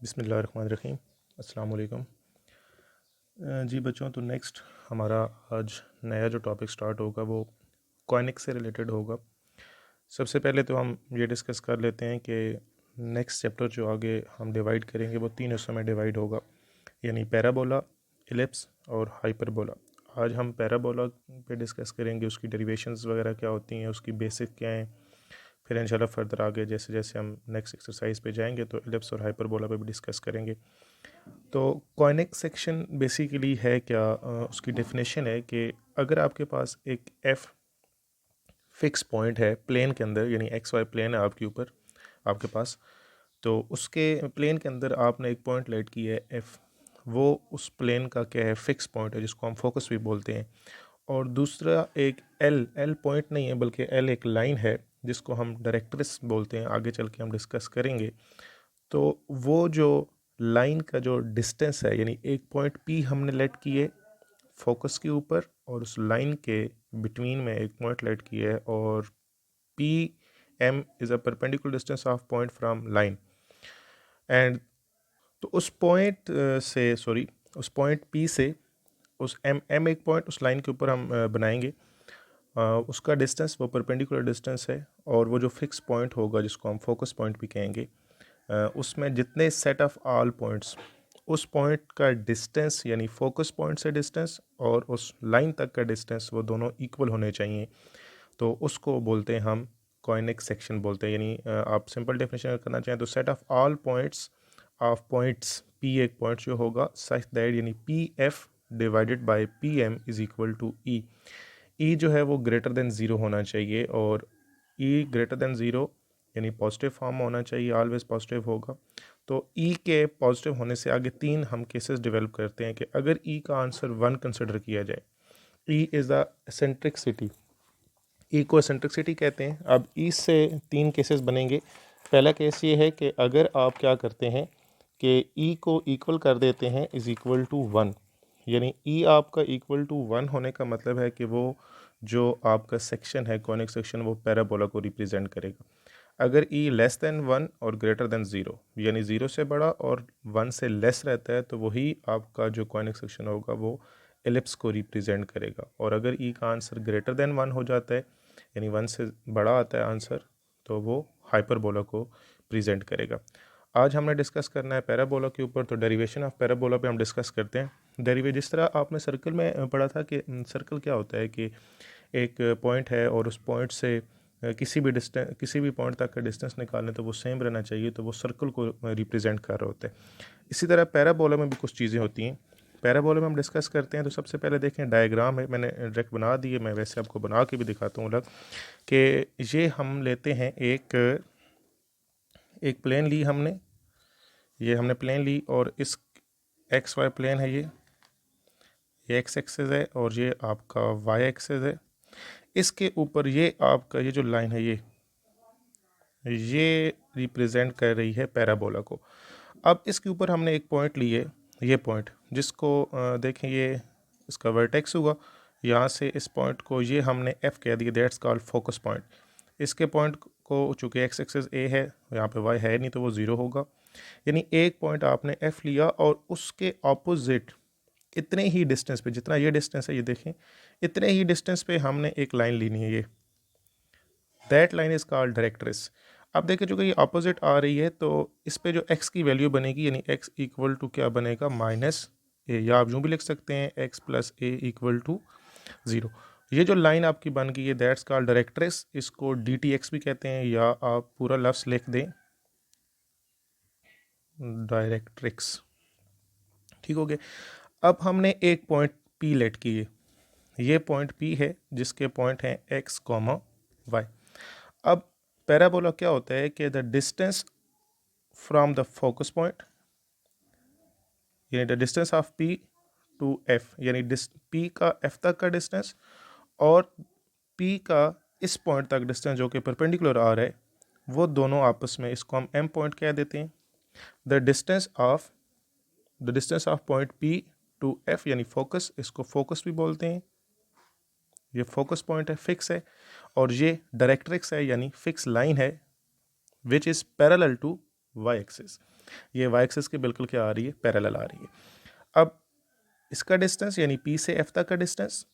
बिस्मिल्लाहिर्रहमानिर्रहीम। अस्सलाम वालेकुम। जी बच्चों, तो नेक्स्ट हमारा आज नया जो टॉपिक स्टार्ट होगा वो कॉइनिक्स से रिलेटेड होगा। सबसे पहले तो हम ये डिस्कस कर लेते हैं कि नेक्स्ट चैप्टर जो आगे हम डिवाइड करेंगे वो 3 हिस्सों में डिवाइड होगा, यानी पैराबोला, इलिप्स और हाइपरबोला। आज हम पैराबोला पे डिस्कस करेंगे, उसकी डेरिवेशंस वगैरह क्या होती हैं, उसकी बेसिक क्या हैं। फिर इंशाल्लाह फर्दर आगे जैसे जैसे हम नेक्स्ट एक्सरसाइज पे जाएंगे तो इलिप्स और हाइपरबोला पे भी डिस्कस करेंगे। तो कॉनिक सेक्शन बेसिकली है क्या, उसकी डेफिनेशन है कि अगर आपके पास एक एफ फिक्स पॉइंट है प्लेन के अंदर, यानी एक्स वाई प्लेन है आपके ऊपर आपके पास, तो उसके प्लेन के अंदर आपने एक पॉइंट लेट किया है एफ, वो उस प्लेन का क्या है, फिक्स पॉइंट है जिसको हम फोकस भी बोलते हैं। और दूसरा एक एल एल पॉइंट नहीं है बल्कि एल एक लाइन है जिसको हम डायरेक्ट्रिस बोलते हैं, आगे चल के हम डिस्कस करेंगे। तो वो जो लाइन का जो डिस्टेंस है, यानी एक पॉइंट पी हमने लेट किए फोकस के ऊपर और उस लाइन के बिटवीन में एक पॉइंट लेट किया है, और P M is a perpendicular distance of point from line and. तो उस पॉइंट से सॉरी उस पॉइंट पी से उस एम एम एक पॉइंट उस लाइन के ऊपर हम बनाएंगे। उसका डिस्टेंस वो परपेंडिकुलर डिस्टेंस है, और वो जो फिक्स पॉइंट होगा जिसको हम फोकस पॉइंट भी कहेंगे, उसमें जितने सेट ऑफ ऑल पॉइंट्स उस पॉइंट का डिस्टेंस, यानी फोकस पॉइंट से डिस्टेंस और उस लाइन तक का डिस्टेंस, वो दोनों इक्वल होने चाहिए। तो उसको बोलते हैं हम कॉनिक सेक्शन बोलते हैं। यानी आप सिंपल डेफिनेशन करना चाहें तो set of all points of points P एक पॉइंट जो होगा सच दैट, यानी P F divided by P M is equal to E. E जो है वो ग्रेटर देन ज़ीरो होना चाहिए, और ई ग्रेटर देन ज़ीरो यानी पॉजिटिव फॉर्म होना चाहिए, ऑलवेज पॉजिटिव होगा। तो ई के पॉजिटिव होने से आगे तीन हम केसेस डेवलप करते हैं कि अगर ई का आंसर 1 कंसिडर किया जाए, ई इज़ द एसेंट्रिकसिटी, ई को एसेंट्रिकसिटी कहते हैं। अब ई से तीन केसेस बनेंगे। पहला केस ये है कि अगर आप क्या करते हैं कि ई को इक्वल कर देते हैं इज़ इक्वल टू 1, यानी ई आपका इक्वल टू 1 होने का मतलब है कि वो जो आपका सेक्शन है कॉनिक सेक्शन वो पैराबोला को रिप्रेजेंट करेगा। अगर ई लेस देन 1 और ग्रेटर देन ज़ीरो, यानी ज़ीरो से बड़ा और 1 से लेस रहता है, तो वही आपका जो कॉनिक सेक्शन होगा वो एलिप्स को रिप्रेजेंट करेगा। और अगर ई का आंसर ग्रेटर देन 1 हो जाता है, यानी 1 से बड़ा आता है आंसर, तो वो हाइपरबोला को प्रेजेंट करेगा। आज हमने डिस्कस करना है पैराबोला के ऊपर, तो डेरिवेशन ऑफ पैराबोला पे हम डिस्कस करते हैं। डेरिवे जिस तरह आपने सर्कल में पढ़ा था कि सर्कल क्या होता है कि एक पॉइंट है और उस पॉइंट से किसी भी पॉइंट तक का डिस्टेंस निकालने तो वो सेम रहना चाहिए, तो वो सर्कल को रिप्रेजेंट कर रहा होता है। इसी तरह पैराबोला में भी कुछ चीज़ें होती हैं। पैराबोला में हम डिस्कस करते हैं तो सबसे पहले देखें डायग्राम है, मैंने डायरेक्ट बना दिए, मैं वैसे आपको बना के भी दिखाता हूँ अलग, कि ये हम लेते हैं एक एक प्लेन ली हमने, ये हमने प्लेन ली और इस एक्स वाई प्लेन है, ये एक्स एक्सेस है और ये आपका वाई एक्सेस है। इसके ऊपर ये आपका ये जो लाइन है ये रिप्रेजेंट कर रही है पैराबोला को। अब इसके ऊपर हमने एक पॉइंट लिए, ये पॉइंट जिसको देखें, ये इसका वर्टेक्स हुआ, यहाँ से इस पॉइंट को ये हमने एफ कह दिया, दैट्स कॉल्ड फोकस पॉइंट। इसके पॉइंट को चूँकि एक्स एक्सेस ए है, यहाँ पे वाई है नहीं तो वो ज़ीरो होगा। यानी एक पॉइंट आपने एफ लिया और उसके ऑपोजिट इतने ही डिस्टेंस पे, जितना ये डिस्टेंस है ये देखें, इतने ही डिस्टेंस पे हमने एक लाइन लेनी है, ये दैट लाइन इज कॉल्ड डायरेक्ट्रिस। अब देखिए चूँकि ये अपोजिट आ रही है तो इस पे जो x की वैल्यू बनेगी, यानी x इक्वल टू क्या बनेगा, माइनस ए, या आप यूँ भी लिख सकते हैं x plus A equal to zero. ये जो लाइन आपकी बन गई है दैट्स कॉल्ड डायरेक्ट्रिस, इसको DTX भी कहते हैं, या आप पूरा लफ्ज़ लिख दें डायरेक्ट्रिक्स। ठीक हो गया। अब हमने एक पॉइंट P लेट किए, ये पॉइंट P है जिसके पॉइंट हैं x कॉमा वाई। अब पैराबोला क्या होता है कि the distance from the focus point, यानी the distance of P to F, यानी P का F तक का डिस्टेंस और P का इस पॉइंट तक डिस्टेंस जो कि परपेंडिकुलर आ रहा है, वो दोनों आपस में, इसको हम M पॉइंट कह देते हैं। The distance of point P to F यानी फोकस, इसको फोकस भी बोलते हैं। ये फोकस पॉइंट है, फिक्स है, और ये डायरेक्ट्रिक्स है यानी फिक्स लाइन है which is parallel to Y axis. ये वाई एक्सिस के बिल्कुल क्या आ रही है, पैरेलल आ रही है। अब इसका डिस्टेंस यानी पी से एफ तक का डिस्टेंस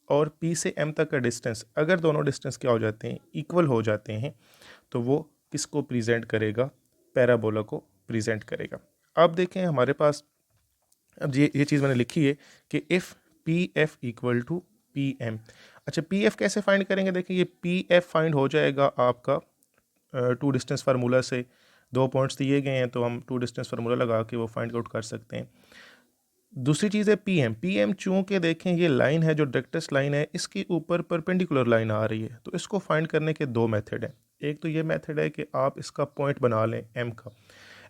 और पी से एम तक का डिस्टेंस, अगर दोनों डिस्टेंस क्या हो जाते हैं, इक्वल हो जाते हैं, तो वो किसको प्रेजेंट करेगा, पैराबोला को प्रेजेंट करेगा। अब देखें हमारे पास, अब ये चीज़ मैंने लिखी है कि if P F equal to P M. अच्छा, पी एफ कैसे फाइंड करेंगे, देखिए ये पी एफ फाइंड हो जाएगा आपका टू डिस्टेंस फार्मूला से। दो पॉइंट्स दिए गए हैं तो हम टू डिस्टेंस फार्मूला लगा के वो फाइंड आउट कर सकते हैं। दूसरी चीज़ है पी एम। पी एम चूँकि देखें ये लाइन है जो डायरेक्टेस्ट लाइन है, इसके ऊपर परपेंडिकुलर लाइन आ रही है, तो इसको फाइंड करने के दो मेथड हैं। एक तो ये मेथड है कि आप इसका पॉइंट बना लें एम का।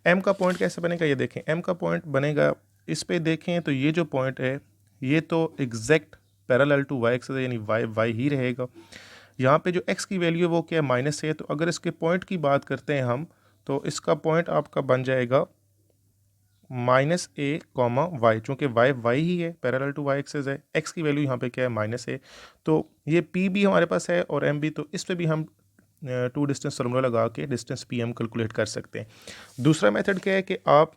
एम का पॉइंट कैसे बनेगा, ये देखें एम का पॉइंट बनेगा, इस पे देखें तो ये जो पॉइंट है ये तो exact parallel to Y axis है, यानी वाई वाई ही रहेगा। यहाँ पे जो एक्स की वैल्यू है वो क्या है, माइनस है, तो अगर इसके पॉइंट की बात करते हैं हम, तो इसका पॉइंट आपका बन जाएगा माइनस ए कॉमा वाई, चूँकि वाई वाई ही है, पैरेलल टू वाई एक्सिस है, एक्स की वैल्यू यहाँ पे क्या है, माइनस है, तो ये पी भी हमारे पास है और एम भी, तो इस पे भी हम टू डिस्टेंस फार्मूला लगा के डिस्टेंस पी एम कैलकुलेट कर सकते हैं। दूसरा मेथड क्या है कि आप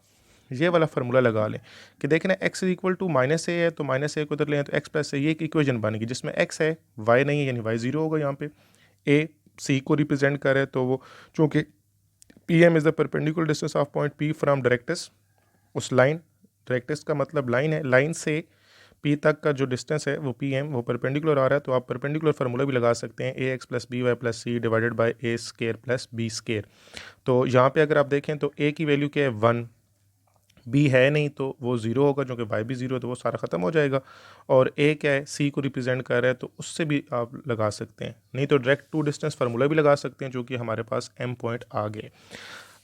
ये वाला फार्मूला लगा लें कि देखें ना X is equal to minus A है, तो माइनस ए को उधर लें तो एक्स प्लस ए, ये एक इक्वेशन बनेगी जिसमें एक्स है वाई नहीं है, यानी वाई जीरो होगा। यहाँ पे ए सी को रिप्रेजेंट करे, तो वो चूँकि P M is the perpendicular distance of point P from directrix, उस लाइन, डायरेक्टस का मतलब लाइन है, लाइन से पी तक का जो डिस्टेंस है वो पी एम, वो परपेंडिकुलर आ रहा है, तो आप परपेंडिकुलर फार्मूला भी लगा सकते हैं, A X plus B Y plus C divided by A square plus B square. तो यहाँ पे अगर आप देखें तो ए की वैल्यू क्या है, वन, बी है नहीं तो वो ज़ीरो होगा, क्योंकि वाई भी ज़ीरो है तो वो सारा ख़त्म हो जाएगा, और ए क्या है, सी को रिप्रेजेंट कर रहा है, तो उससे भी आप लगा सकते हैं, नहीं तो डायरेक्ट टू डिस्टेंस फार्मूला भी लगा सकते हैं, जो कि हमारे पास एम पॉइंट आ गए।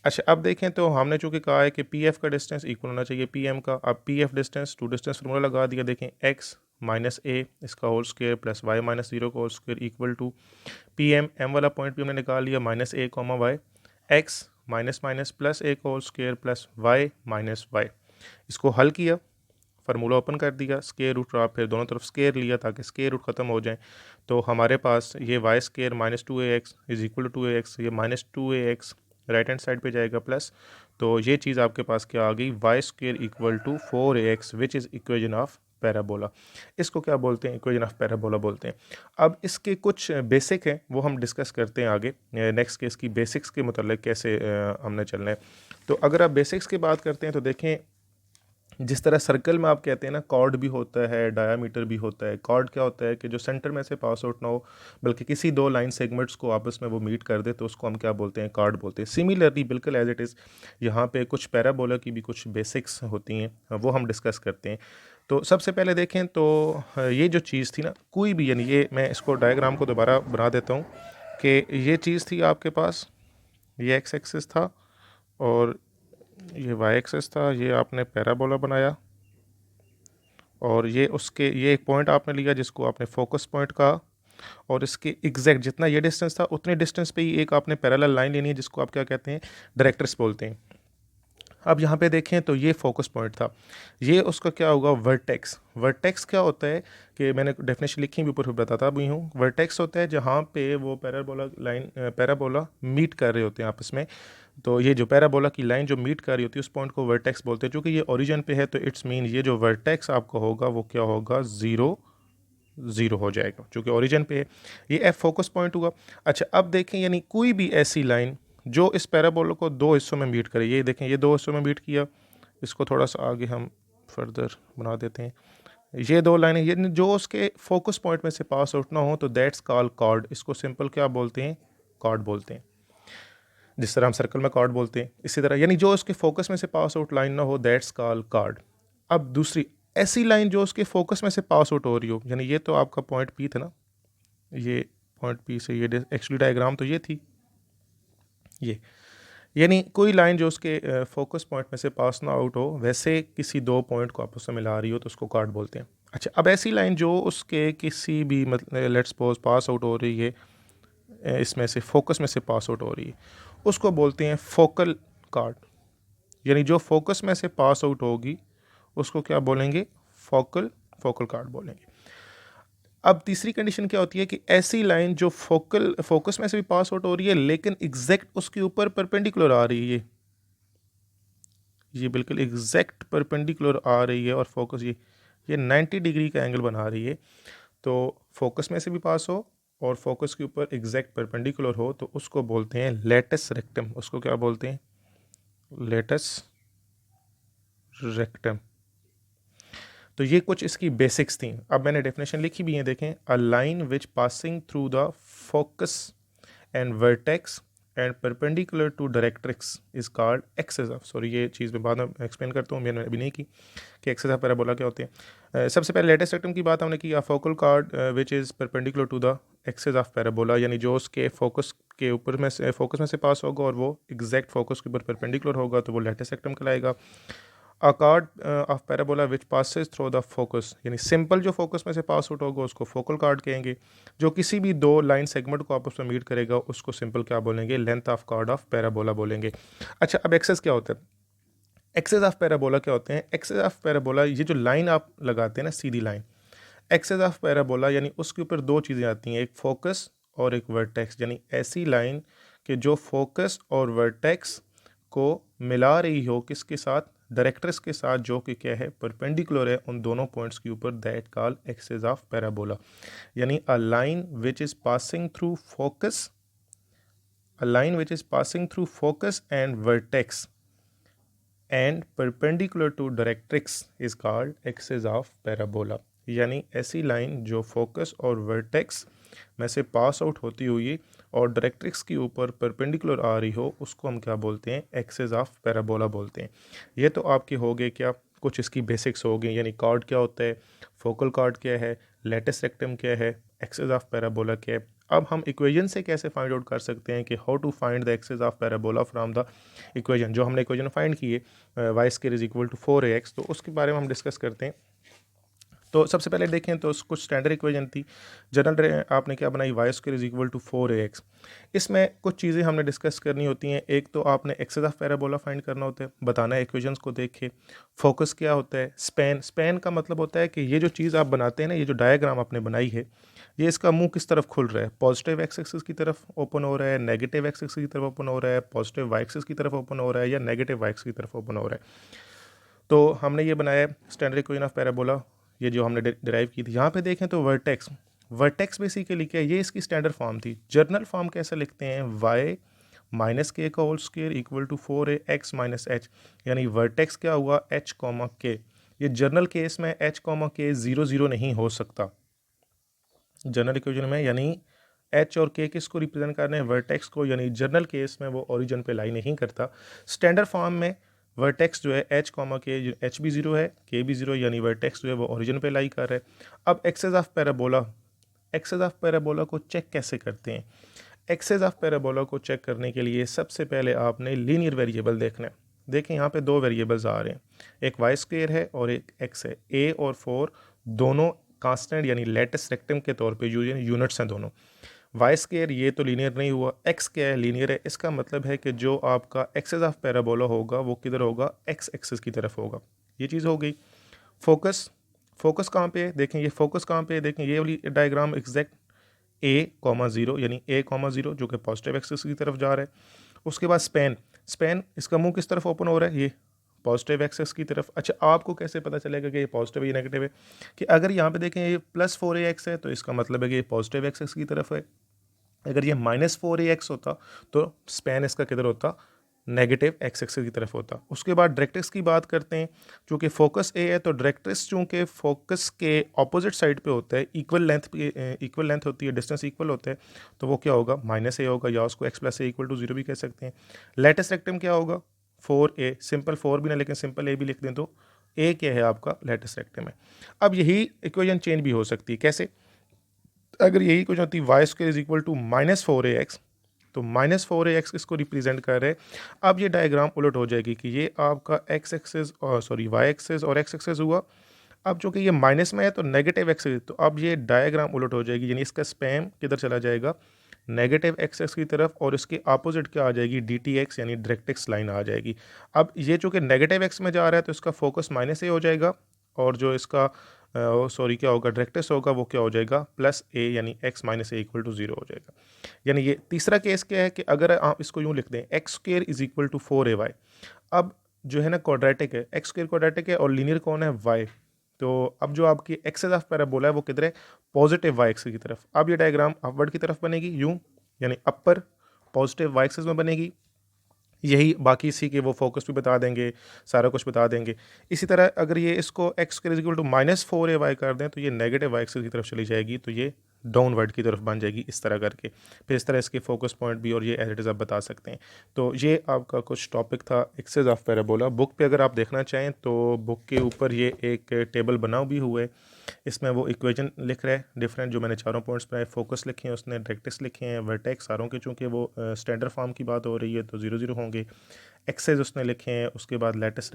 अच्छा, अब देखें तो हमने चूँकि कहा है कि पी एफ का डिस्टेंस इक्वल होना चाहिए पी एम का। अब पी एफ डिस्टेंस, टू डिस्टेंस फार्मूला लगा दिया, देखें एक्स माइनस ए इसका whole square plus Y minus zero का whole square equal to P M, M वाला पॉइंट भी हमने निकाल लिया, minus A comma Y, X minus minus plus A का whole square plus Y minus Y. इसको हल किया, फार्मूला ओपन कर दिया, स्केयर रूट रहा, फिर दोनों तरफ स्केयर लिया ताकि स्केयर रूट ख़त्म हो जाए, तो हमारे पास ये Y square minus two A X is equal to A X, ये minus two A X right hand side पे जाएगा प्लस, तो ये चीज़ आपके पास क्या आ गई, Y square equal to 4ax which is equation of parabola. इसको क्या बोलते हैं, इक्वेशन ऑफ पैराबोला बोलते हैं। अब इसके कुछ बेसिक हैं वो हम डिस्कस करते हैं आगे, नेक्स्ट केस की बेसिक्स के मतलब कैसे हमने चलना है। तो अगर आप बेसिक्स की बात करते हैं तो देखें, जिस तरह सर्कल में आप कहते हैं ना कॉर्ड भी होता है, डायामीटर भी होता है। कॉर्ड क्या होता है कि जो सेंटर में से पास आउट ना हो, बल्कि किसी दो लाइन सेगमेंट्स को आपस में वो मीट कर दे, तो उसको हम क्या बोलते हैं, कॉर्ड बोलते हैं। सिमिलरली बिल्कुल एज इट इज़ यहाँ पे कुछ पैराबोला की भी कुछ बेसिक्स होती हैं, वो हम डिस्कस करते हैं। तो सबसे पहले देखें तो ये जो चीज़ थी ना, कोई भी, यानी ये मैं इसको डायग्राम को दोबारा बना देता हूँ कि ये चीज़ थी आपके पास, ये एक्स एक्सिस था और ये वाई एक्सिस था, ये आपने पैराबोला बनाया, और ये उसके, ये एक पॉइंट आपने लिया जिसको आपने फोकस पॉइंट कहा, और इसके एग्जैक्ट जितना ये डिस्टेंस था उतने डिस्टेंस पे ही एक आपने पैरेलल लाइन लेनी है जिसको आप क्या कहते हैं, डायरेक्टर्स बोलते हैं। अब यहाँ पे देखें तो ये फोकस पॉइंट था, ये उसका क्या होगा, वर्टेक्स। वर्टेक्स क्या होता है कि मैंने डेफिनेशन लिखी भी, ऊपर बताता भी हूँ। वर्टेक्स होता है जहाँ पे वो पैराबोला लाइन, पैराबोला मीट कर रहे होते हैं आपस में, तो ये जो पैराबोला की लाइन जो मीट कर रही होती है उस पॉइंट को वर्टेक्स बोलते हैं। चूँकि ये ओरिजिन पे है तो इट्स मीन ये जो वर्टेक्स आपका होगा वो क्या होगा, ज़ीरो ज़ीरो हो जाएगा, चूँकि ओरिजिन पे है। ये एफ फोकस पॉइंट हुआ। अच्छा, अब देखें यानी कोई भी ऐसी लाइन जो इस पैराबोला को दो हिस्सों में मीट करे, ये देखें ये दो हिस्सों में मीट किया, इसको थोड़ा सा आगे हम फर्दर बना देते हैं। ये दो लाइनें, ये जो उसके फोकस पॉइंट में से पास आउट ना हो तो दैट्स कॉल्ड कॉर्ड। इसको सिंपल क्या बोलते हैं, कॉर्ड बोलते हैं। जिस तरह हम सर्कल में कॉर्ड बोलते हैं, इसी तरह यानी जो उसके फोकस में से पास आउट लाइन ना हो, दैट्स कॉल्ड कॉर्ड। अब दूसरी ऐसी लाइन जो उसके फोकस में से पास आउट हो रही हो, यानी ये तो आपका पॉइंट पी था ना, ये पॉइंट पी से ये एक्चुअली डायग्राम तो ये थी, ये यानी कोई लाइन जो उसके फोकस पॉइंट में से पास ना आउट हो, वैसे किसी दो पॉइंट को आपस में मिला रही हो तो उसको कॉर्ड बोलते हैं। अच्छा, अब ऐसी लाइन जो उसके किसी भी मतलब लेट्स सपोज पास आउट हो रही है, इसमें से फोकस में से पास आउट हो रही है, उसको बोलते हैं फोकल कॉर्ड। यानी जो फोकस में से पास आउट होगी उसको क्या बोलेंगे, फोकल फोकल कॉर्ड बोलेंगे। अब तीसरी कंडीशन क्या होती है कि ऐसी लाइन जो फोकस में से भी पास आउट हो रही है लेकिन एग्जैक्ट उसके ऊपर परपेंडिकुलर आ रही है, ये बिल्कुल एग्जैक्ट परपेंडिकुलर आ रही है और फोकस ये 90 डिग्री का एंगल बना रही है, तो फोकस में से भी पास हो और फोकस के ऊपर एग्जैक्ट परपेंडिकुलर हो, तो उसको बोलते हैं लेटस रेक्टम। उसको क्या बोलते हैं? Latus rectum. तो ये कुछ इसकी बेसिक्स थी। अब मैंने डेफिनेशन लिखी भी है, देखें। A line which passing through the focus and vertex and perpendicular to directrix is called axis of, sorry ये चीज़ मैं बाद में एक्सप्लेन करता हूँ, मैंने अभी नहीं की कि एक्सिस ऑफ पैराबोला क्या होते हैं। सबसे पहले लेटेस्ट रेक्टम की बात हमने की। A focal chord which is perpendicular to the axis of parabola, यानी जो उसके फोकस के ऊपर में से फोकस में से पास होगा और वो एग्जैक्ट फोकस के ऊपर परपेंडिकुलर होगा, तो वो लेटेस्ट रेक्टम कहलाएगा। अ card of parabola which passes through the focus, यानी सिंपल जो फोकस में से पास आउट होगा उसको फोकल कार्ड कहेंगे। जो किसी भी दो लाइन सेगमेंट को आपस में मीट करेगा उसको सिंपल क्या बोलेंगे? Length of card of parabola बोलेंगे। अच्छा, अब एक्सेस क्या होता है? एक्सेस ऑफ पैराबोला क्या होते हैं? एक्सेस ऑफ पैराबोला, ये जो लाइन आप लगाते हैं ना, सीधी लाइन, एक्सेस ऑफ पैराबोला यानी उसके ऊपर दो चीज़ें आती हैं, एक फोकस और एक वर्टेक्स। यानी ऐसी लाइन कि जो फोकस और वर्टेक्स को मिला रही हो, किसके साथ? डायरेक्ट्रिक्स के साथ, जो कि क्या है? परपेंडिकुलर है उन दोनों पॉइंट्स के ऊपर। That call axis of parabola. यानी a line which is passing through focus, a line which is passing through focus and vertex and perpendicular to directrix is called axis of parabola. यानी ऐसी line जो focus और vertex में से pass out होती हुई और डायरेक्ट्रिक्स के ऊपर परपेंडिकुलर आ रही हो, उसको हम क्या बोलते हैं? एक्सेस ऑफ पैराबोला बोलते हैं। ये तो आपके हो गए क्या, कुछ इसकी बेसिक्स हो गई, यानी कार्ड क्या होता है, फोकल कार्ड क्या है, लेटिस रेक्टम क्या है, एक्सेस ऑफ पैराबोला क्या है। अब हम इक्वेशन से कैसे फाइंड आउट कर सकते हैं कि how to find the axis of parabola from the equation. जो हमने इक्वेशन फाइंड की है Y square is equal to 4ax, तो उसके बारे में हम डिस्कस करते हैं। तो सबसे पहले देखें तो कुछ स्टैंडर्ड इक्वेशन थी। जनरल आपने क्या बनाई? Y square is equal to 4ax। इसमें कुछ चीज़ें हमने डिस्कस करनी होती हैं। एक तो आपने एक्सेस ऑफ पैराबोला फाइंड करना होता है, बताना है इक्वेशंस को देख के। फोकस क्या होता है? स्पैन। स्पैन का मतलब होता है कि ये जो चीज़ आप बनाते हैं ना, ये जो डायग्राम आपने बनाई है, ये इसका मुंह किस तरफ खुल रहा है? पॉजिटिव एक्स एक्सिस की तरफ ओपन हो रहा है, नेगेटिव एक्स एक्सिस की तरफ ओपन हो रहा है, पॉजिटिव वाई एक्सिस की तरफ ओपन हो रहा है, या नेगेटिव वाई एक्सिस की तरफ ओपन हो रहा है। तो हमने ये बनाया स्टैंडर्ड इक्वेशन ऑफ पैराबोला, ये जो हमने डिराइव की थी। यहाँ पे देखें तो वर्टेक्स, वर्टेक्स बेसिकली क्या है? ये इसकी स्टैंडर्ड फॉर्म थी। जर्नल फॉर्म कैसे लिखते हैं? वाई माइनस के का whole square equal to 4ax minus H. यानी वर्टेक्स क्या हुआ? H comma K. ये जर्नल केस में एच कॉमा के 0 0 नहीं हो सकता जनरल इक्वेशन में। यानी एच और के किसको रिप्रेजेंट कर रहे हैं? वर्टेक्स को। यानी जर्नल केस में वो ओरिजिन पे लाई नहीं करता। स्टैंडर्ड फॉर्म में वर्टेक्स जो है एच कॉमा के, एच भी 0 है, के भी 0, यानी वर्टेक्स जो है वो ओरिजिन पे लाई कर रहा है। अब axis of parabola, axis of parabola को चेक कैसे करते हैं? एक्सेस ऑफ पैराबोला को चेक करने के लिए सबसे पहले आपने लीनियर वेरिएबल देखना है। देखें यहाँ पे दो वेरिएबल्स आ रहे हैं, एक वाई स्क्वायर है और एक एक्स है। ए और 4 दोनों कांस्टेंट यानी लेटेस्ट रेक्टम के तौर पे यूनिट्स हैं दोनों। वाई स्क्वायर ये तो लीनियर नहीं हुआ, एक्स क्या है? लीनियर है। इसका मतलब है कि जो आपका एक्सेस ऑफ पैराबोला होगा वो किधर होगा? एक्स एक्सिस की तरफ होगा। ये चीज़ हो गई। फोकस, फोकस कहाँ पे है? देखें ये फोकस कहाँ पे है, देखें ये वाली डायग्राम एग्जैक्ट ए कॉमा 0, यानी ए कॉमा 0 जो कि पॉजिटिव एक्सिस की तरफ जा रहा है। उसके बाद स्पैन, स्पैन इसका मुंह किस तरफ ओपन हो रहा है? ये पॉजिटिव एक्सिस की तरफ। अच्छा, आपको कैसे पता चलेगा कि ये पॉजिटिव है या नेगेटिव है? कि अगर यहाँ पे देखें ये प्लस 4ax है तो इसका मतलब है कि ये पॉजिटिव एक्सिस की तरफ है। अगर ये माइनस 4ax होता तो स्पैन इसका किधर होता? नेगेटिव एक्स एक्सिस की तरफ होता। उसके बाद डायरेक्ट्रिक्स की बात करते हैं। चूँकि फोकस ए है तो डायरेक्ट्रिक्स चूँकि फोकस के ऑपोजिट साइड पे होता है, इक्वल लेंथ होती है, डिस्टेंस इक्वल होता है, तो वो क्या होगा? माइनस ए होगा, या उसको x plus A equal to 0 भी कह सकते हैं। लेटेस्ट रेक्टम क्या होगा? 4a, सिंपल 4 भी ना लेकिन सिंपल ए भी लिख दें तो ए क्या है आपका? लेटेस्ट रेक्टम है। अब यही इक्वेशन चेंज भी हो सकती है। कैसे? अगर यही कुछ होती y square is equal to -4ax, तो -4ax किसको रिप्रेजेंट कर रहे हैं? अब ये डायग्राम उलट हो जाएगी कि ये आपका एक्स एक्सेस और सॉरी वाई एक्सेस और एक्स एक्सेस हुआ। अब चूंकि ये माइनस में है तो नेगेटिव एक्सेस, तो अब ये डायग्राम उलट हो जाएगी, यानी इसका स्पैम किधर चला जाएगा? नेगेटिव एक्सेस की तरफ, और इसके अपोजिट क्या आ जाएगी? DTX यानी डायरेक्ट्रिक्स लाइन आ जाएगी। अब ये चूंकि नेगेटिव एक्स में जा रहा है तो इसका फोकस माइनस ए हो जाएगा, और जो इसका सॉरी क्या होगा? डायरेक्ट्रिक्स होगा वो क्या हो जाएगा? प्लस ए, यानी x minus a equal to 0 हो जाएगा। यानी ये तीसरा केस क्या है कि अगर आप इसको यूँ लिख दें x square is equal to 4ay। अब जो है ना क्वाड्रेटिक है, एक्स स्क्वायर क्वाड्रेटिक है और लीनियर कौन है, वाई। तो अब जो आपकी एक्सेस ऑफ पैराबोला है वो किधर है, पॉजिटिव वाई एक्सिस की तरफ। अब ये डायग्राम अपवर्ड की तरफ बनेगी यूं, यानी अपर पॉजिटिव वाई एक्सिस में बनेगी। यही बाकी इसी के वो फोकस भी बता देंगे, सारा कुछ बता देंगे। इसी तरह अगर ये इसको x square equal to -4ay कर दें तो ये नेगेटिव वाई एक्सिस की तरफ चली जाएगी, तो ये डाउनवर्ड की तरफ बन जाएगी इस तरह करके। फिर इस तरह इसके फोकस पॉइंट भी और ये एज इट इज़ आप बता सकते हैं। तो ये आपका कुछ टॉपिक था एक्सेस ऑफ पैराबोला। बुक पे अगर आप देखना चाहें तो बुक के ऊपर ये एक टेबल बना भी हुआ है, इसमें वो इक्वेशन लिख रहा है डिफरेंट, जो मैंने चारों पॉइंट्स पे फोकस लिखे हैं उसने डायरेक्ट्रिक्स लिखे हैं, वर्टेक्स सारों के, चूँकि वो स्टैंडर्ड फॉर्म की बात हो रही है तो 0 0 होंगे। एक्सेस उसने लिखे हैं, उसके बाद लेटेस्ट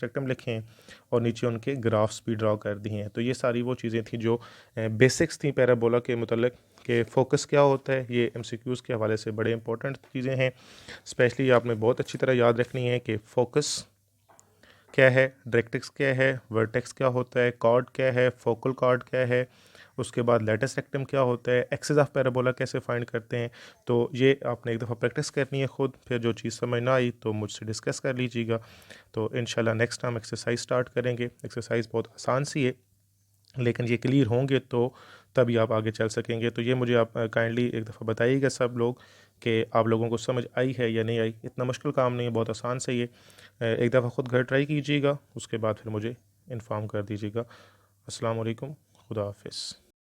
रेक्टम लिखे हैं और नीचे उनके ग्राफ्स भी ड्रॉ कर दिए हैं। तो ये सारी वो चीज़ें थी जो बेसिक्स थी पैराबोला के मतलब कि फ़ोकस क्या होता है। ये एमसीक्यूज़ के हवाले से बड़े इंपॉर्टेंट चीज़ें हैं, स्पेशली आपने बहुत अच्छी तरह याद रखनी है कि फ़ोकस क्या है, डायरेक्ट्रिक्स क्या है, वर्टेक्स क्या होता है, कॉर्ड क्या है, फोकल कॉर्ड क्या है, उसके बाद लेटेस्ट रेक्टम क्या होता है, एक्सेस ऑफ पैराबोला कैसे फाइंड करते हैं। तो ये आपने एक दफ़ा प्रैक्टिस करनी है खुद, फिर जो चीज़ समझ ना आई तो मुझसे डिस्कस कर लीजिएगा। तो इंशाल्लाह नेक्स्ट टाइम एक्सरसाइज स्टार्ट करेंगे। एक्सरसाइज बहुत आसान सी है, लेकिन ये क्लियर होंगे तो तभी आप आगे चल सकेंगे। तो ये मुझे आप काइंडली एक दफ़ा बताइएगा सब लोग कि आप लोगों को समझ आई है या नहीं आई। इतना मुश्किल काम नहीं है, बहुत आसान से ये एक दफ़ा ख़ुद घर ट्राई कीजिएगा, उसके बाद फिर मुझे इन्फॉर्म कर दीजिएगा। अस्सलाम वालेकुम, खुदा हाफिज़।